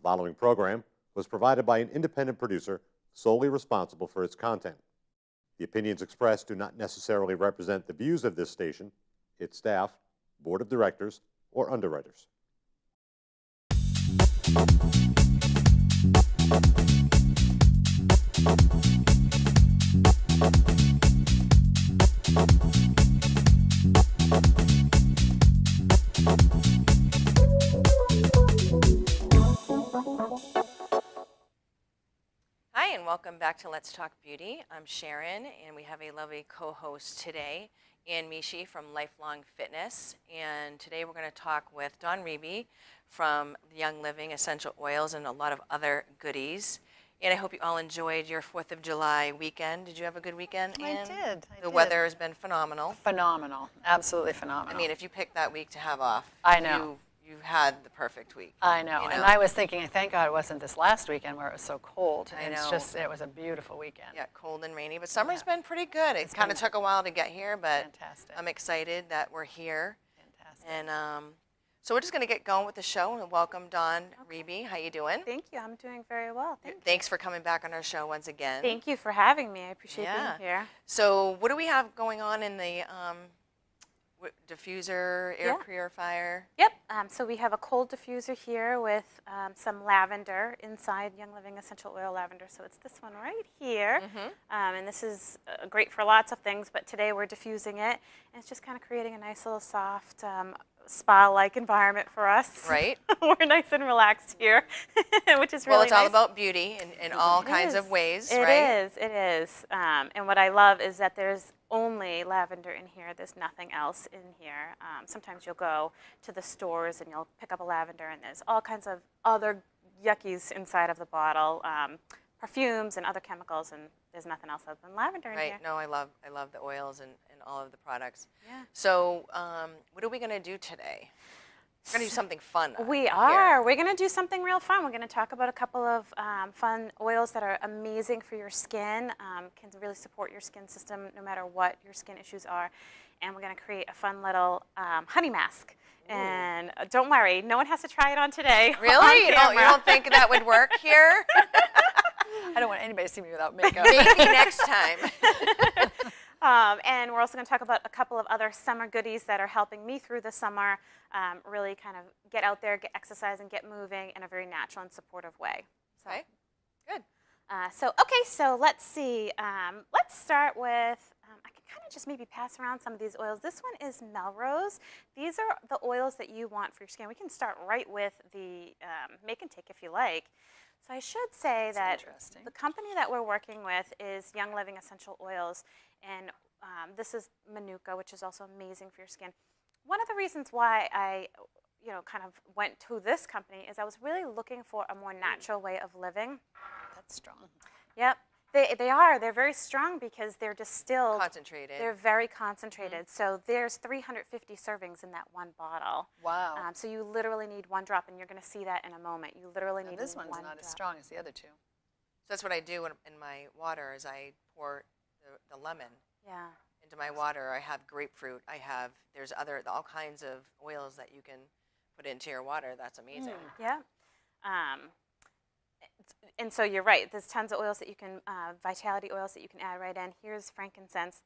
following program was provided by an independent producer solely responsible for its content. The opinions expressed do not necessarily represent the views of this station, its staff, board of directors, or underwriters. Hi, and welcome back to Let's Talk Beauty. I'm Sharon, and we have a lovely co-host today, Anne Micci from Lifelong Fitness. And today we're going to talk with Dawn Reeby from Young Living Essential Oils and a lot of other goodies. And I hope you all enjoyed your 4th of July weekend. Did you have a good weekend, Anne? I did. The weather has been phenomenal. Phenomenal. Absolutely phenomenal. I mean, if you picked that week to have off, I know. You had the perfect week. I know. And I was thinking, thank God it wasn't this last weekend where it was so cold. I know. It's just, it was a beautiful weekend. Yeah, cold and rainy, but summer's been pretty good. It kind of took a while to get here, but fantastic. I'm excited that we're here. Fantastic. And so we're just going to get going with the show and welcome Dawn Reeby. How you doing? Thank you. I'm doing very well. Thanks for coming back on our show once again. Thank you for having me. I appreciate being here. So what do we have going on in the diffuser, air purifier? Yep. So we have a cold diffuser here with some lavender inside, Young Living Essential Oil Lavender. So it's this one right here. And this is great for lots of things, but today we're diffusing it. And it's just kind of creating a nice little soft spa-like environment for us. Right. We're nice and relaxed here, which is really nice. Well, it's all about beauty in all kinds of ways, right? It is. And what I love is that there's only lavender in here. There's nothing else in here. Sometimes you'll go to the stores and you'll pick up a lavender and there's all kinds of other yuckies inside of the bottle, perfumes and other chemicals, and there's nothing else other than lavender in here. Right. No, I love the oils and all of the products. Yeah. So what are we going to do today? We're going to do something fun. We are. We're going to do something real fun. We're going to talk about a couple of fun oils that are amazing for your skin, can really support your skin system no matter what your skin issues are. And we're going to create a fun little honey mask. Ooh. And don't worry, no one has to try it on today. Really? You don't think that would work here? I don't want anybody to see me without makeup. Maybe next time. And we're also going to talk about a couple of other summer goodies that are helping me through the summer, really kind of get out there, get exercise, and get moving in a very natural and supportive way. Okay, good. So let's see. Let's start with, I can kind of just maybe pass around some of these oils. This one is Melrose. These are the oils that you want for your skin. We can start right with the make and take if you like. So I should say that the company that we're working with is Young Living Essential Oils, and this is Manuka, which is also amazing for your skin. One of the reasons why I, kind of went to this company is I was really looking for a more natural way of living. That's strong. Yep. They are. They're very strong because they're distilled. Concentrated. They're very concentrated. So there's 350 servings in that one bottle. Wow. So you literally need one drop, and you're going to see that in a moment. You literally need one drop. This one's not as strong as the other two. So that's what I do in my water is I pour the lemon into my water. I have grapefruit. There's all kinds of oils that you can put into your water. That's amazing. Yeah. And so you're right. There's tons of oils that you can, vitality oils that you can add right in. Here's frankincense.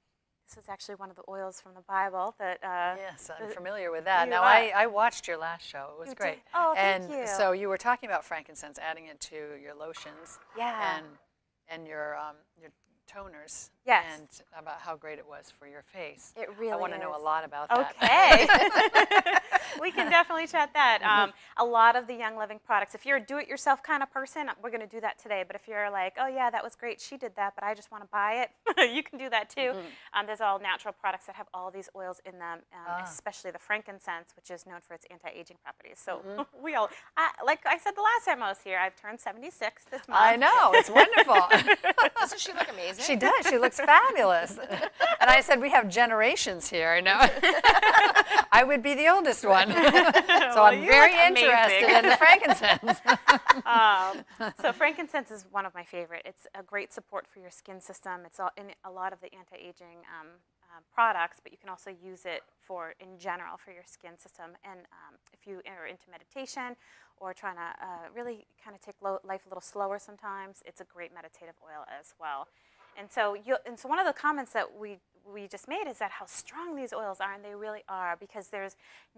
This is actually one of the oils from the Bible that. Yes, I'm familiar with that. Now, I watched your last show. It was great. Did? Oh, thank you. And so you were talking about frankincense, adding it to your lotions. Yeah. And your toners. Yes. And about how great it was for your face. It really is. I want to know a lot about that. Okay. We can definitely chat that. A lot of the Young Living products, if you're a do-it-yourself kind of person, we're going to do that today. But if you're like, oh, yeah, that was great, she did that, but I just want to buy it, you can do that too. There's all natural products that have all these oils in them, especially the frankincense, which is known for its anti-aging properties. So we all, like I said the last time I was here, I've turned 76 this month. I know. It's wonderful. Doesn't she look amazing? She does. She looks fabulous. And I said, we have generations here. I know. I would be the oldest one. So I'm very interested in the frankincense. So frankincense is one of my favorite. It's a great support for your skin system. It's all in a lot of the anti-aging products, but you can also use it for, in general, for your skin system. And if you are into meditation or trying to really kind of take life a little slower sometimes, it's a great meditative oil as well. And so one of the comments that we just made is that how strong these oils are, and they really are, because there's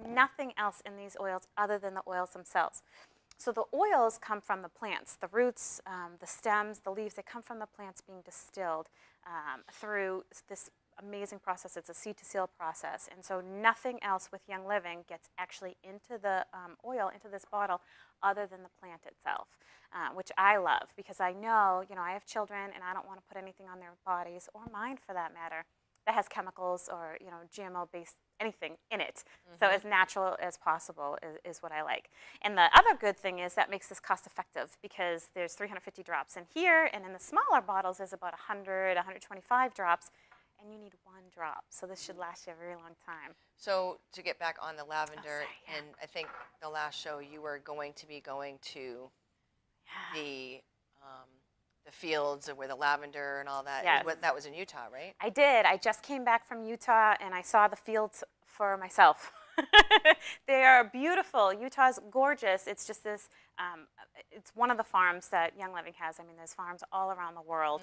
nothing else in these oils other than the oils themselves. So the oils come from the plants, the roots, the stems, the leaves. They come from the plants being distilled through this amazing process. It's a seed to seal process. And so nothing else with Young Living gets actually into the oil, into this bottle, other than the plant itself, which I love, because I know, I have children and I don't want to put anything on their bodies, or mine for that matter, that has chemicals or, GMO-based anything in it. So as natural as possible is what I like. And the other good thing is that makes this cost effective, because there's 350 drops in here, and in the smaller bottles there's about 100, 125 drops, and you need 1 drop. So this should last you a very long time. So to get back on the lavender, sorry, yeah. and I think the last show you were going to be going to the fields where the lavender and all that. Yes. That was in Utah, right? I did. I just came back from Utah, and I saw the fields for myself. They are beautiful. Utah's gorgeous. It's just this, it's one of the farms that Young Living has. I mean, there's farms all around the world.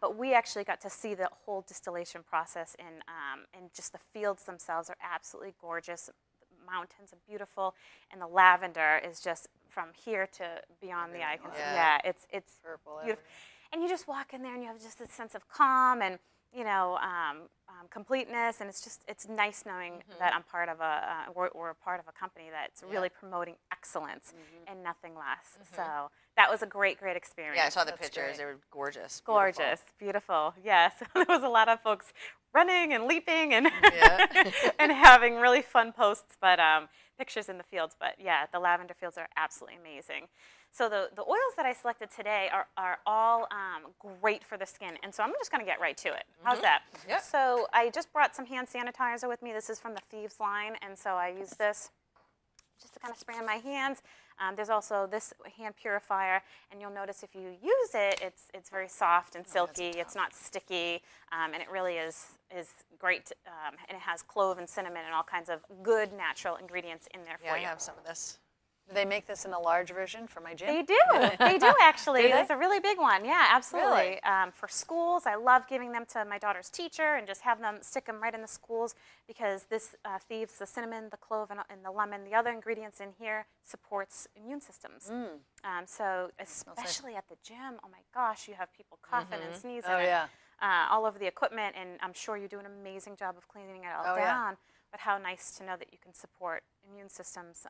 But we actually got to see the whole distillation process, and just the fields themselves are absolutely gorgeous. The mountains are beautiful, and the lavender is just from here to beyond the eye. Yeah, it's Purple beautiful. And you just walk in there, and you have just this sense of calm and completeness, and it's nice knowing that I'm part of we're part of a company that's really promoting excellence and nothing less. So that was a great experience. Yeah, I saw the That's pictures. great. They were gorgeous. Gorgeous, beautiful. Yes, there was a lot of folks running and leaping and and having really fun posts, but pictures in the fields. But yeah, the lavender fields are absolutely amazing. So the oils that I selected today are all great for the skin, and so I'm just going to get right to it. How's that? Yep. So I just brought some hand sanitizer with me. This is from the Thieves line, and so I use this just to kind of spray on my hands. There's also this hand purifier, and you'll notice if you use it, it's very soft and silky. It's not sticky, and it really is great. And it has clove and cinnamon and all kinds of good natural ingredients in there for you. I have some of this. Do they make this in a large version for my gym? They do. They do, actually. Do they? It's a really big one. Yeah, absolutely. Really? For schools, I love giving them to my daughter's teacher and just have them stick them right in the schools, because this Thieves, the cinnamon, the clove, and the lemon, the other ingredients in here supports immune systems. So especially at the gym, oh my gosh, you have people coughing and sneezing all over the equipment, and I'm sure you do an amazing job of cleaning it all down. But how nice to know that you can support immune systems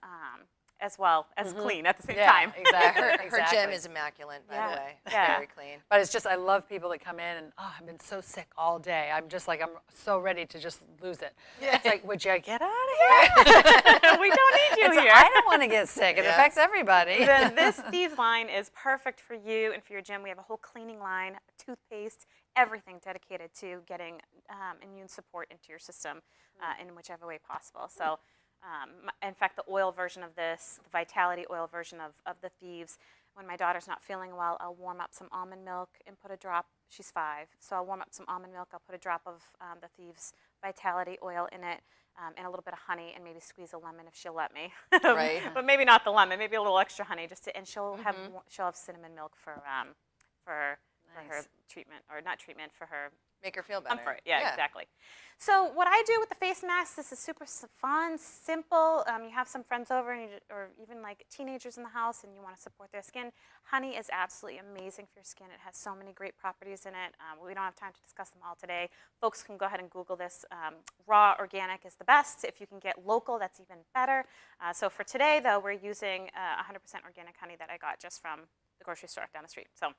as well as clean at the same time. Exactly. Her gym is immaculate, by the way. Very clean. But it's just, I love people that come in and, I've been so sick all day. I'm just like, I'm so ready to just lose it. It's like, would you get out of here? We don't need you here. I don't want to get sick. It affects everybody. This Thieves line is perfect for you and for your gym. We have a whole cleaning line, toothpaste, everything dedicated to getting immune support into your system in whichever way possible. So. In fact, the oil version of this, the Vitality oil version of the Thieves, when my daughter's not feeling well, I'll warm up some almond milk and put a drop. She's 5, so I'll warm up some almond milk. I'll put a drop of the Thieves Vitality oil in it, and a little bit of honey, and maybe squeeze a lemon if she'll let me. Right. But maybe not the lemon, maybe a little extra honey, and she'll have cinnamon milk for her treatment, or not treatment, for her Make her feel better. comfort. Yeah, exactly. So what I do with the face mask, this is super fun, simple. You have some friends over, or even like teenagers in the house, and you want to support their skin. Honey is absolutely amazing for your skin. It has so many great properties in it. We don't have time to discuss them all today. Folks can go ahead and Google this. Raw organic is the best. If you can get local, that's even better. So for today, though, we're using 100% organic honey that I got just from the grocery store down the street. So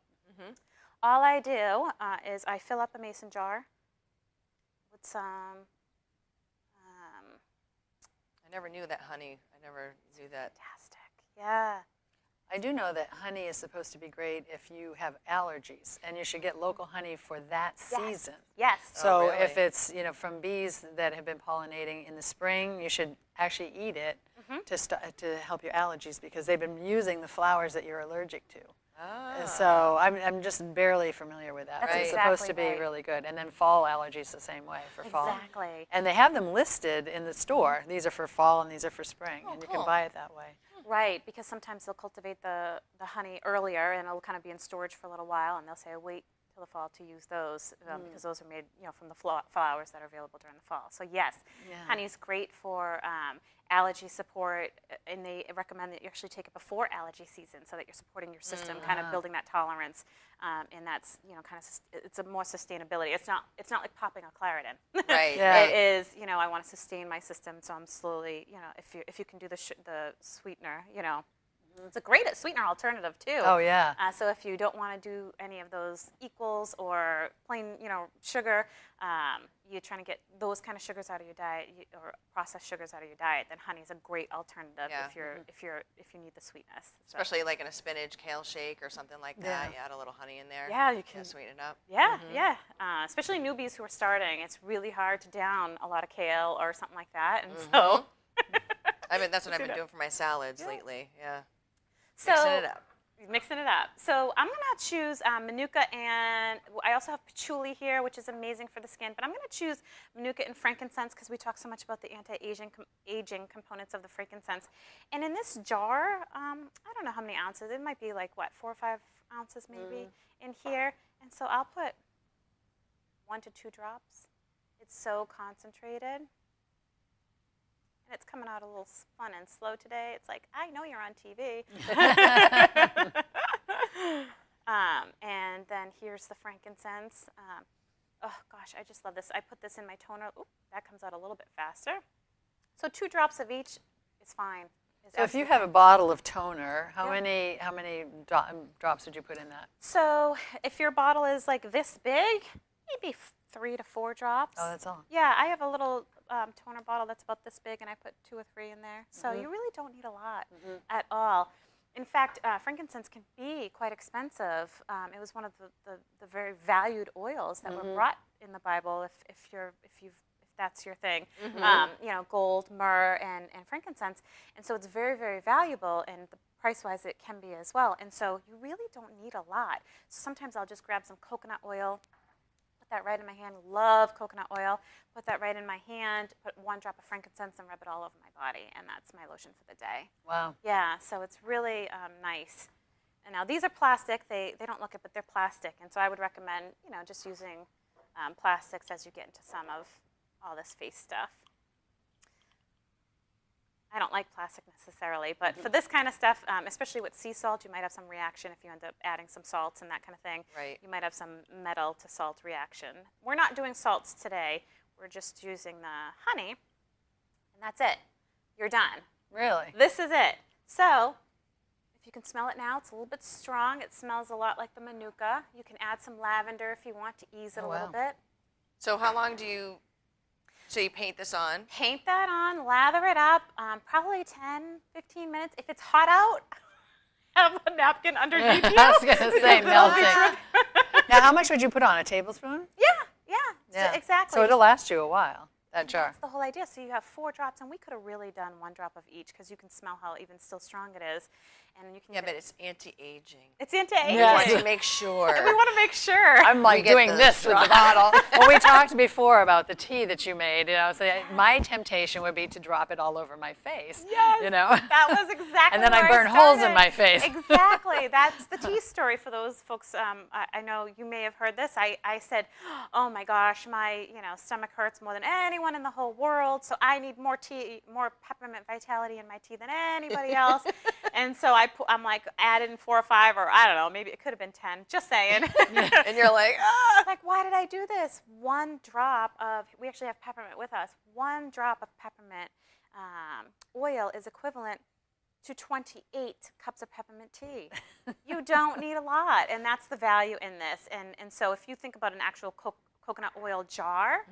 all I do is I fill up a mason jar with some. I never knew that honey. I never knew that. Fantastic. Yeah. I do know that honey is supposed to be great if you have allergies, and you should get local honey for that season. Yes. So Oh, really? if it's from bees that have been pollinating in the spring, you should actually eat it to help your allergies, because they've been using the flowers that you're allergic to. So I'm just barely familiar with that. That's It's supposed to exactly be right. really good. And then fall allergies the same way for fall. Exactly. And they have them listed in the store. These are for fall and these are for spring. Oh, and you cool. can buy it that way. Right, because sometimes they'll cultivate the honey earlier and it'll kind of be in storage for a little while, and they'll say, wait till the fall to use those because those are made, from the flowers that are available during the fall. So yes, honey is great for allergy support, and they recommend that you actually take it before allergy season so that you're supporting your system, kind of building that tolerance, and that's kind of it's a more sustainability. It's not like popping a Claritin. Right. Yeah. It is, I want to sustain my system, so I'm slowly, if you can do the sweetener, it's a great sweetener alternative too. Oh, yeah. So if you don't want to do any of those equals or plain, sugar, you're trying to get those kind of sugars out of your diet or processed sugars out of your diet, then honey is a great alternative Yeah. if you need the sweetness. So, Especially like in a spinach kale shake or something like that. You add a little honey in there. yeah, you can. Sweeten it up. Yeah, yeah. Especially newbies who are starting, it's really hard to down a lot of kale or something like that, and so. I mean, that's what I've been doing for my salads lately. Yeah. So, Mixing it up. So I'm going to choose Manuka, and I also have patchouli here, which is amazing for the skin. But I'm going to choose Manuka and frankincense because we talk so much about the anti-aging components of the frankincense. And in this jar, I don't know how many ounces. It might be like, 4 or 5 ounces maybe in here. And so I'll put 1 to 2 drops. It's so concentrated. And it's coming out a little fun and slow today. It's like, I know you're on TV. And then here's the frankincense. Oh, gosh, I just love this. I put this in my toner. Oop, that comes out a little bit faster. So 2 drops of each is fine. So if you have a bottle of toner, how many drops would you put in that? So if your bottle is like this big, maybe 3 to 4 drops. Oh, that's all. Yeah, I have a little toner bottle that's about this big, and I put 2 or 3 in there. So you really don't need a lot at all. In fact, frankincense can be quite expensive. It was one of the very valued oils that were brought in the Bible. If that's your thing, gold, myrrh, and frankincense, and so it's very, very valuable. And price-wise, it can be as well. And so you really don't need a lot. So sometimes I'll just grab some coconut oil. That right in my hand. Love coconut oil. Put that right in my hand. Put 1 drop of frankincense and rub it all over my body, and that's my lotion for the day. Wow. Yeah, so it's really nice. And now these are plastic. They don't look it, but they're plastic, and so I would recommend just using plastics as you get into some of all this face stuff. I don't like plastic necessarily, but for this kind of stuff, especially with sea salt, you might have some reaction if you end up adding some salts and that kind of thing. Right. You might have some metal to salt reaction. We're not doing salts today. We're just using the honey, and that's it. You're done. Really? This is it. So if you can smell it now, it's a little bit strong. It smells a lot like the Manuka. You can add some lavender if you want to ease it a little bit. So how long do you... So you paint this on? Paint that on, lather it up, probably 10, 15 minutes. If it's hot out, have a napkin underneath you. I was going to say melting. Now, how much would you put on? A tablespoon? Yeah. Yeah. So exactly. So it'll last you a while, that jar. That's the whole idea. So you have 4 drops, and we could have really done 1 drop of each because you can smell how even still strong it is. And you can Yeah, get but it. it's anti-aging. It's anti-aging. We want to make sure. We want to make sure. I'm like get doing the this with the bottle. Well, we talked before about the tea that you made. So my temptation would be to drop it all over my face. Yes, that was exactly And then where I burn holes in started. my face. Exactly. That's the tea story for those folks. I know you may have heard this. I said, oh my gosh, my stomach hurts more than anyone in the whole world, so I need more tea, more peppermint vitality in my tea than anybody else. And so I'm like, add in 4 or 5, or I don't know, maybe it could have been 10, just saying. And you're like, ah! Like, why did I do this? 1 drop of, we actually have peppermint with us, 1 drop of peppermint oil is equivalent to 28 cups of peppermint tea. You don't need a lot, and that's the value in this. And so if you think about an actual coconut oil jar,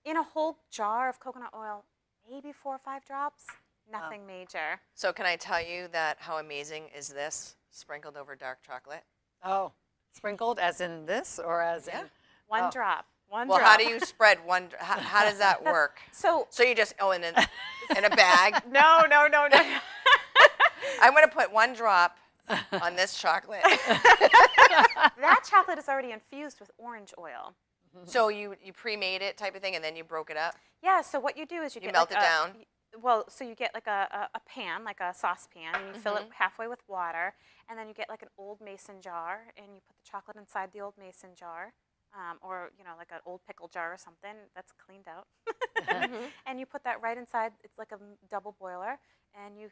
in a whole jar of coconut oil, maybe 4 or 5 drops, nothing major. So can I tell you that how amazing is this sprinkled over dark chocolate? Oh, sprinkled as in this or as in? 1 drop. 1 Well, drop. how do you spread one? How does that work? So So you just in a bag. no. I'm going to put 1 drop on this chocolate. That chocolate is already infused with orange oil. So you pre-made it type of thing, and then you broke it up? Yeah, so what you do is you get melt it down? Well, so you get like a pan, like a saucepan, and you fill it halfway with water, and then you get like an old mason jar, and you put the chocolate inside the old mason jar, or like an old pickle jar or something that's cleaned out, and you put that right inside. It's like a double boiler, and you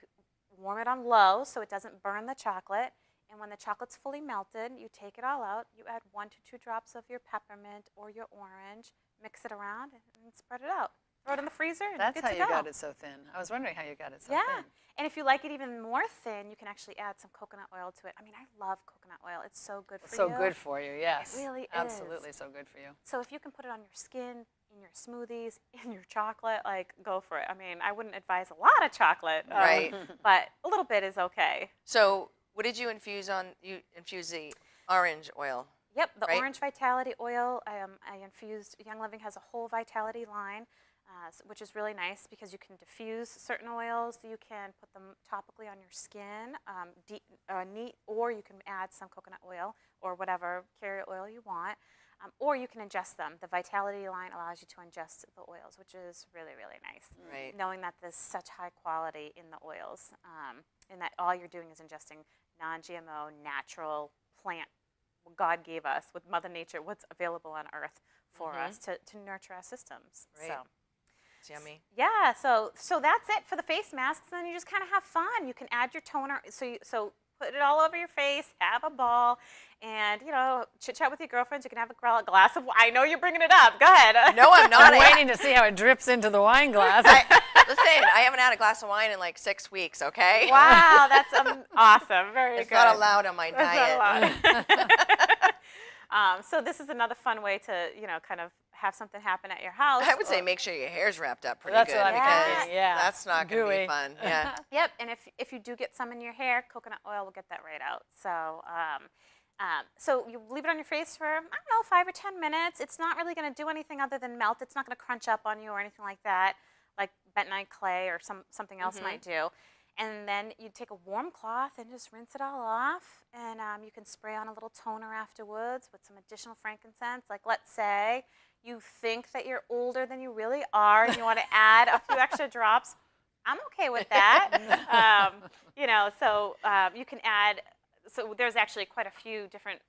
warm it on low so it doesn't burn the chocolate. And when the chocolate's fully melted, you take it all out. You add 1 to 2 drops of your peppermint or your orange, mix it around, and spread it out. Throw it in the freezer, and That's good how to you go. got it so thin. I was wondering how you got it so Yeah, thin. and if you like it even more thin, you can actually add some coconut oil to it. I mean, I love coconut oil. It's so good for you. So good for you, yes. It really is. Absolutely so good for you. So if you can put it on your skin, in your smoothies, in your chocolate, like, go for it. I mean, I wouldn't advise a lot of chocolate, Right. but a little bit is okay. So what did you infuse on? You infused the orange oil. Yep, the Right. orange vitality oil. I infused. Young Living has a whole vitality line, which is really nice because you can diffuse certain oils. You can put them topically on your skin, neat, or you can add some coconut oil or whatever carrier oil you want, or you can ingest them. The vitality line allows you to ingest the oils, which is really, really nice. Right. Knowing that there's such high quality in the oils, and that all you're doing is ingesting non-GMO, natural plant. What God gave us with Mother Nature, what's available on Earth for us to nurture our systems. Right. So, It's yummy. yeah, so that's it for the face masks. And then you just kind of have fun. You can add your toner. So put it all over your face, have a ball, and chit chat with your girlfriends. You can have a glass of wine. I know you're bringing it up. Go ahead. No, I'm not. I'm waiting to see how it drips into the wine glass. Listen, I haven't had a glass of wine in like 6 weeks. Okay. Wow, that's awesome. Very It's good. not allowed on my diet. That's not allowed. So this is another fun way to kind of have something happen at your house. I would say make sure your hair's wrapped up pretty That's good what I'm because thinking, yeah. that's not going to be Gooey. fun. Yeah. Yep, and if you do get some in your hair, coconut oil will get that right out. So you leave it on your face for, I don't know, 5 or 10 minutes. It's not really going to do anything other than melt. It's not going to crunch up on you or anything like that, like bentonite clay or something else might do. And then you take a warm cloth and just rinse it all off. And you can spray on a little toner afterwards with some additional frankincense. Like, let's say you think that you're older than you really are and you want to add a few extra drops. I'm okay with that. You can add, so there's actually quite a few different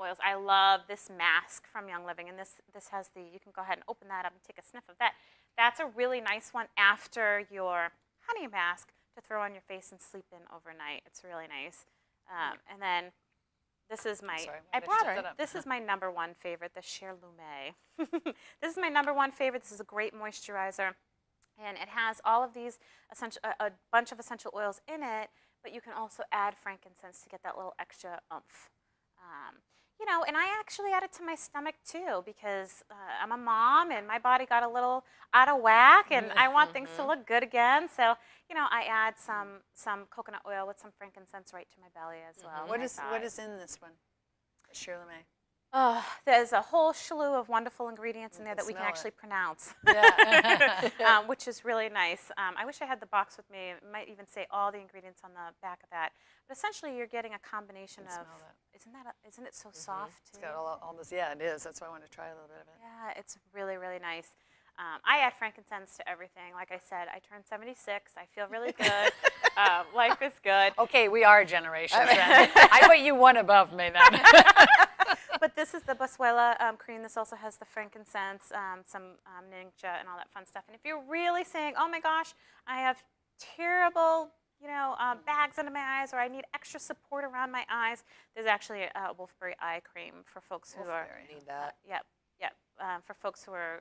oils. I love this mask from Young Living, and this has you can go ahead and open that up and take a sniff of that. That's a really nice one after your honey mask to throw on your face and sleep in overnight. It's really nice. And then this is my, Sorry, I why did I brought shut her. that up? This is my #1 favorite, the Cher Lume. This is my #1 favorite. This is a great moisturizer. And it has all of these a bunch of essential oils in it, but you can also add frankincense to get that little extra oomph. And I actually add it to my stomach too because I'm a mom and my body got a little out of whack and I want things to look good again. So, I add some coconut oil with some frankincense right to my belly as well. What my is thighs. in this one? Shirley May. Oh, there's a whole slew of wonderful ingredients in there that we can smell it. actually pronounce, Yeah. which is really nice. I wish I had the box with me. It might even say all the ingredients on the back of that. But essentially, you're getting a combination of. smell that. Isn't it so soft? It's got all this. Yeah, it is. That's why I wanted to try a little bit of it. Yeah, it's really, really nice. I add frankincense to everything. Like I said, I turned 76. I feel really good. Life is good. Okay, we are generations then. I put you one above me then. But this is the Boswellia cream. This also has the frankincense, some ninja, and all that fun stuff. And if you're really saying, oh my gosh, I have terrible, bags under my eyes, or I need extra support around my eyes, there's actually a Wolfberry eye cream for folks who are. Need that. Yep. For folks who are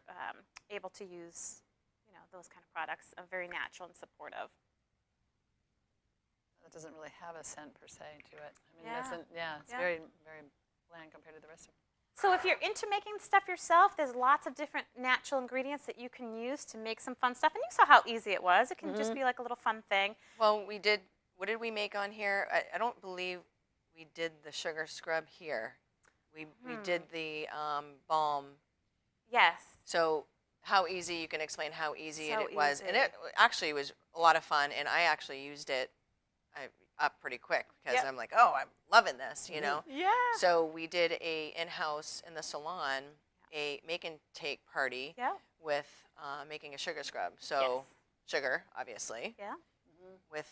able to use, those kind of products, very natural and supportive. That doesn't really have a scent per se to it. I mean, Yeah. it's very, very bland compared to the rest of it. So if you're into making stuff yourself, there's lots of different natural ingredients that you can use to make some fun stuff. And you saw how easy it was. It can just be like a little fun thing. Well, we did. What did we make on here? I don't believe we did the sugar scrub here. We did the balm. Yes. So how easy, you can explain how easy So it was. And easy. it actually was a lot of fun, and I actually used it. up pretty quick because Yep. I'm like, oh, I'm loving this, you know. Yeah. So we did a in-house in the salon, a make and take party Yeah. with making a sugar scrub. So sugar, obviously, Yeah. with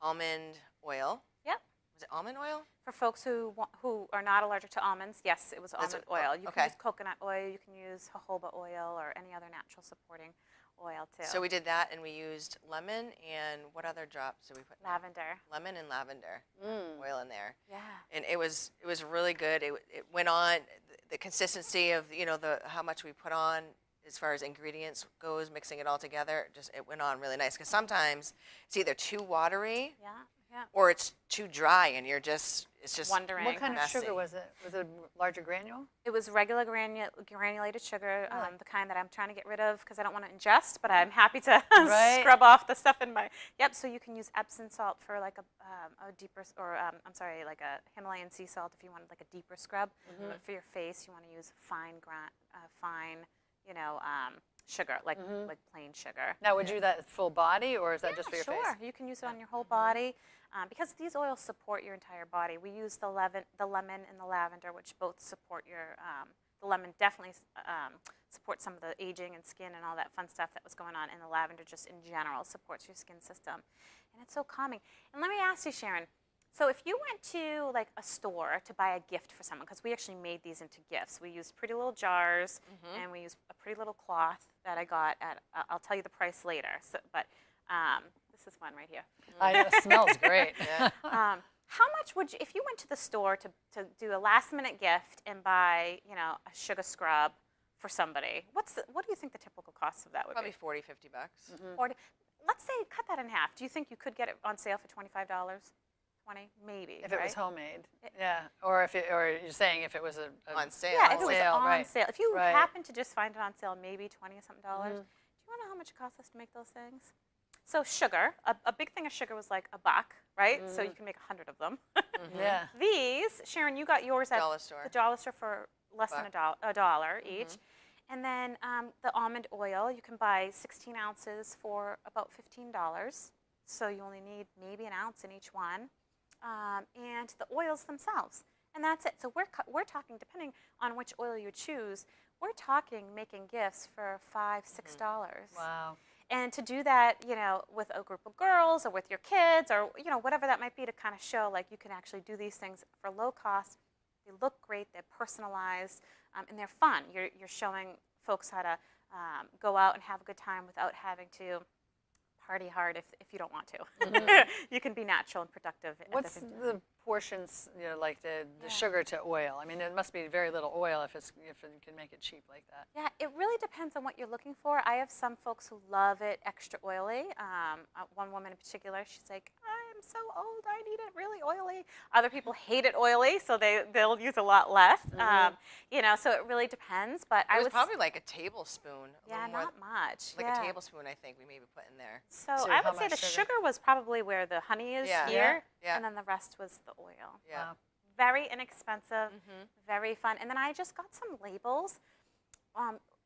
almond oil. Yep. Was it almond oil? For folks who are not allergic to almonds, yes, it was That's almond what- oil. You okay. can use coconut oil, you can use jojoba oil, or any other natural supporting oil too. So we did that, and we used lemon and what other drops did we put in there? Lavender. Lemon and lavender oil in there. Yeah. And it was really good. It went on the consistency of how much we put on as far as ingredients goes, mixing it all together. It went on really nice because sometimes it's either too watery Yeah. Yeah. or it's too dry, and it's just Wondering. What kind of messy. sugar was it? Was it a larger granule? It was regular granulated sugar, Really? the kind that I'm trying to get rid of because I don't want to ingest, but I'm happy to Right. scrub off the stuff in my. Yep. So you can use Epsom salt for like a deeper, or I'm sorry, like a Himalayan sea salt if you wanted like a deeper scrub. But for your face, you want to use fine, sugar, like plain sugar. Now, would you do that full body, or is that just for your Sure. face? You can use it on your whole body because these oils support your entire body. We use the lemon and the lavender, which both support your. The lemon definitely supports some of the aging and skin and all that fun stuff that was going on, and the lavender just in general supports your skin system, and it's so calming. And let me ask you, Sharon. So if you went to like a store to buy a gift for someone, because we actually made these into gifts. We used pretty little jars, and we used a pretty little cloth that I got at. I'll tell you the price later. So, but this is one right here. I know, it smells great. Yeah. How much would you, if you went to the store to do a last-minute gift and buy, a sugar scrub for somebody? What do you think the typical cost of that would Probably be? $40-50. 40. Let's say cut that in half. Do you think you could get it on sale for $25? 20, maybe. If it was right? homemade, yeah. Or or you're saying if it was a On sale. Yeah, if it was sale, on right. sale. If you Right. happen to just find it on sale, maybe 20 something dollars. Do you want to know how much it costs us to make those things? So sugar, a big thing of sugar was like $1, right? So you can make 100 of them. yeah. These, Sharon, you got yours at Dollar store. the dollar store for less than a dollar each. And then the almond oil, you can buy 16 ounces for about $15. So you only need maybe an ounce in each one. And the oils themselves. And that's it. So we're talking, depending on which oil you choose, we're talking making gifts for $5, $6. Wow. And to do that, with a group of girls or with your kids or, whatever that might be, to kind of show like you can actually do these things for low cost. They look great, they're personalized, and they're fun. You're showing folks how to go out and have a good time without having to party hard if you don't want to. You can be natural and productive. What's the portions, like the sugar to oil? I mean, it must be very little oil if you can make it cheap like that. Yeah, it really depends on what you're looking for. I have some folks who love it extra oily. One woman in particular, she's like, I'm so old, I need it really oily. Other people hate it oily, so they'll use a lot less. So it really depends. But It was probably like a tablespoon. Yeah, not much. Like yeah. a tablespoon, I think we maybe put in there. So So I how would say much the sugar? sugar was probably where the honey is Yeah. here, Yeah. and then the rest was the oil. Yeah. Wow. Very inexpensive, very fun. And then I just got some labels.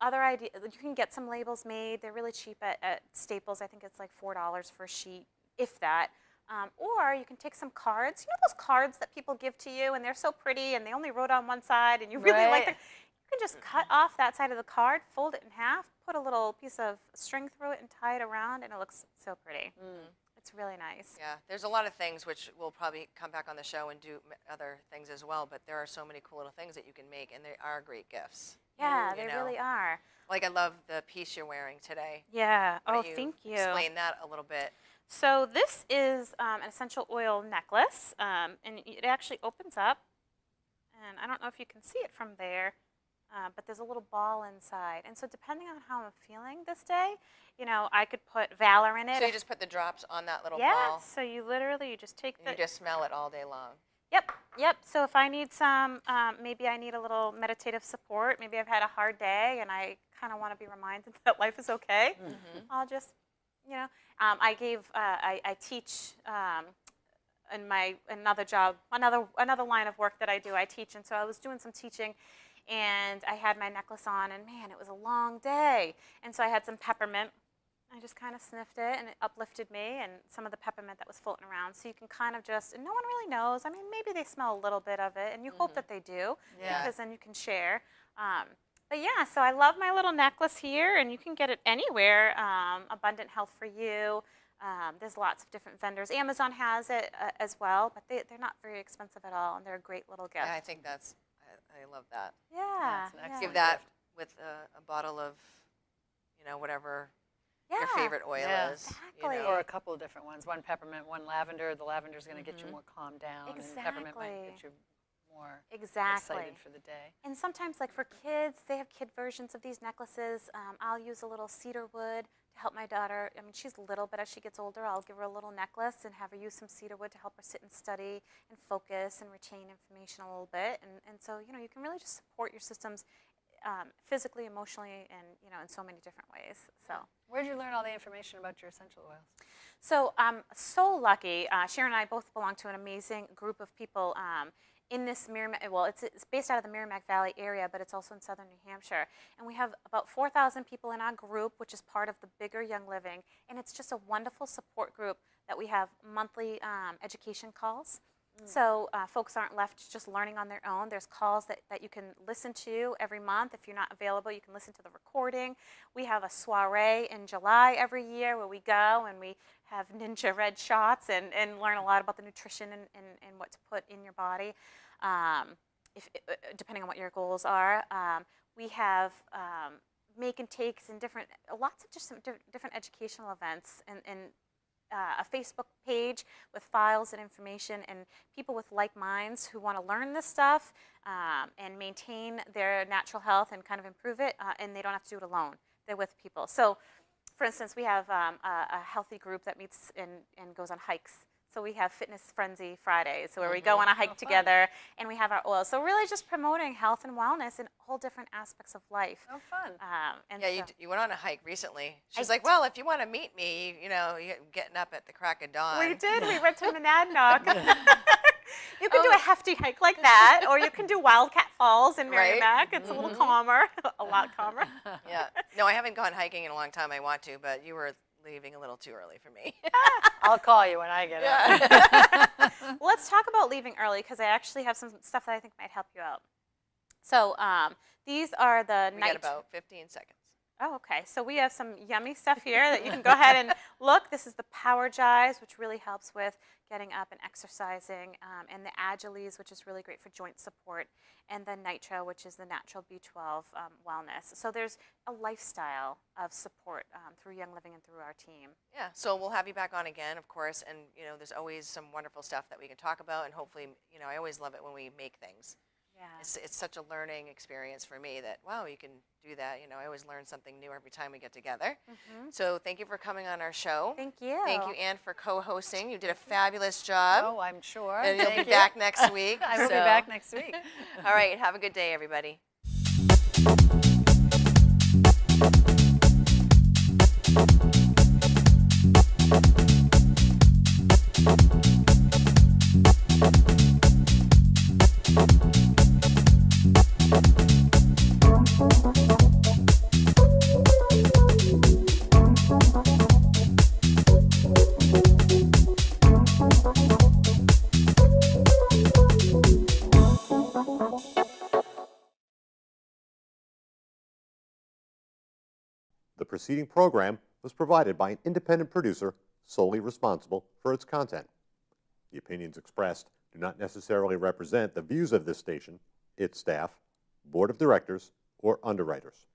Other idea, you can get some labels made. They're really cheap at Staples. I think it's like $4 for a sheet, if that. Or you can take some cards. You know those cards that people give to you, and they're so pretty, and they only wrote on one side, and you really like them. You can just cut off that side of the card, fold it in half, put a little piece of string through it, and tie it around, and it looks so pretty. It's really nice. Yeah, there's a lot of things which we'll probably come back on the show and do other things as well, but there are so many cool little things that you can make, and they are great gifts. Yeah, You they know. really are. Like I love the piece you're wearing today. Yeah. Why Oh, don't thank you. Explain that a little bit. So this is an essential oil necklace, and it actually opens up, and I don't know if you can see it from there, but there's a little ball inside. And so depending on how I'm feeling this day, I could put Valor in it. So you just put the drops on that little yeah, ball, so you literally just take and you just smell it all day long. Yep. So if I need some, maybe I need a little meditative support. Maybe I've had a hard day and I kind of want to be reminded that life is okay. I'll just, I teach in my another job, another line of work that I do. I teach, and so I was doing some teaching, and I had my necklace on, and man, it was a long day. And so I had some peppermint. I just kind of sniffed it, and it uplifted me, and some of the peppermint that was floating around. So you can kind of just, and no one really knows. I mean, maybe they smell a little bit of it, and you hope that they do, because then you can share. But yeah, so I love my little necklace here, and you can get it anywhere. Abundant Health for You. There's lots of different vendors. Amazon has it as well, but they're not very expensive at all, and they're a great little gift. Yeah, I think that's, I love that. Yeah. it's an excellent Give that with a bottle of, you know, whatever your favorite oil is. Exactly. You know. Or a couple of different ones. One peppermint, one lavender. The lavender is going to get you more calmed down, and peppermint might get you more excited for the day. And sometimes, like for kids, they have kid versions of these necklaces. I'll use a little cedar wood to help my daughter. I mean, she's little, but as she gets older, I'll give her a little necklace and have her use some cedar wood to help her sit and study and focus and retain information a little bit. And so, you know, you can really just support your systems physically, emotionally, and, you know, in so many different ways. So. Where did you learn all the information about your essential oils? So I'm so lucky. Sharon and I both belong to an amazing group of people in this Merrimack, well, it's based out of the Merrimack Valley area, but it's also in southern New Hampshire. And we have about 4,000 people in our group, which is part of the bigger Young Living. And it's just a wonderful support group that we have monthly education calls. So folks aren't left just learning on their own. There's calls that you can listen to every month. If you're not available, you can listen to the recording. We have a soiree in July every year where we go and we have ninja red shots and learn a lot about the nutrition and what to put in your body, depending on what your goals are. We have make and takes and lots of just different educational events and a Facebook page with files and information and people with like minds who want to learn this stuff and maintain their natural health and kind of improve it, and they don't have to do it alone. They're with people. So, for instance, we have a healthy group that meets and goes on hikes. So we have Fitness Frenzy Fridays, so where we go on a hike together, and we have our oils. So really just promoting health and wellness in all different aspects of life. Oh, fun. And Yeah, so you went on a hike recently. She's like, well, if you want to meet me, you know, you're getting up at the crack of dawn. we did. We went to Monadnock. You can do a hefty hike like that, or you can do Wildcat Falls in Right. Merrimack. It's a little calmer, a lot calmer. Yeah. No, I haven't gone hiking in a long time. I want to, but you were leaving a little too early for me. I'll call you when I get up. Well, let's talk about leaving early because I actually have some stuff that I think might help you out. So these are the We night. got about 15 seconds. Oh, okay. So we have some yummy stuff here that you can go ahead and look. This is the Power Jives, which really helps with getting up and exercising, and the Agiles, which is really great for joint support, and the Nitro, which is the natural B12 wellness. So there's a lifestyle of support through Young Living and through our team. Yeah, so we'll have you back on again, of course, and you know, there's always some wonderful stuff that we can talk about, and hopefully, you know, I always love it when we make things. Yeah. It's such a learning experience for me that, wow, you can do that. You know, I always learn something new every time we get together. So thank you for coming on our show. Thank you. Thank you, Anne, for co-hosting. You did a fabulous job. Oh, I'm sure. And you'll Thank be you. back next week. I will be so- back next week. All right, have a good day, everybody. The preceding program was provided by an independent producer solely responsible for its content. The opinions expressed do not necessarily represent the views of this station, its staff, board of directors, or underwriters.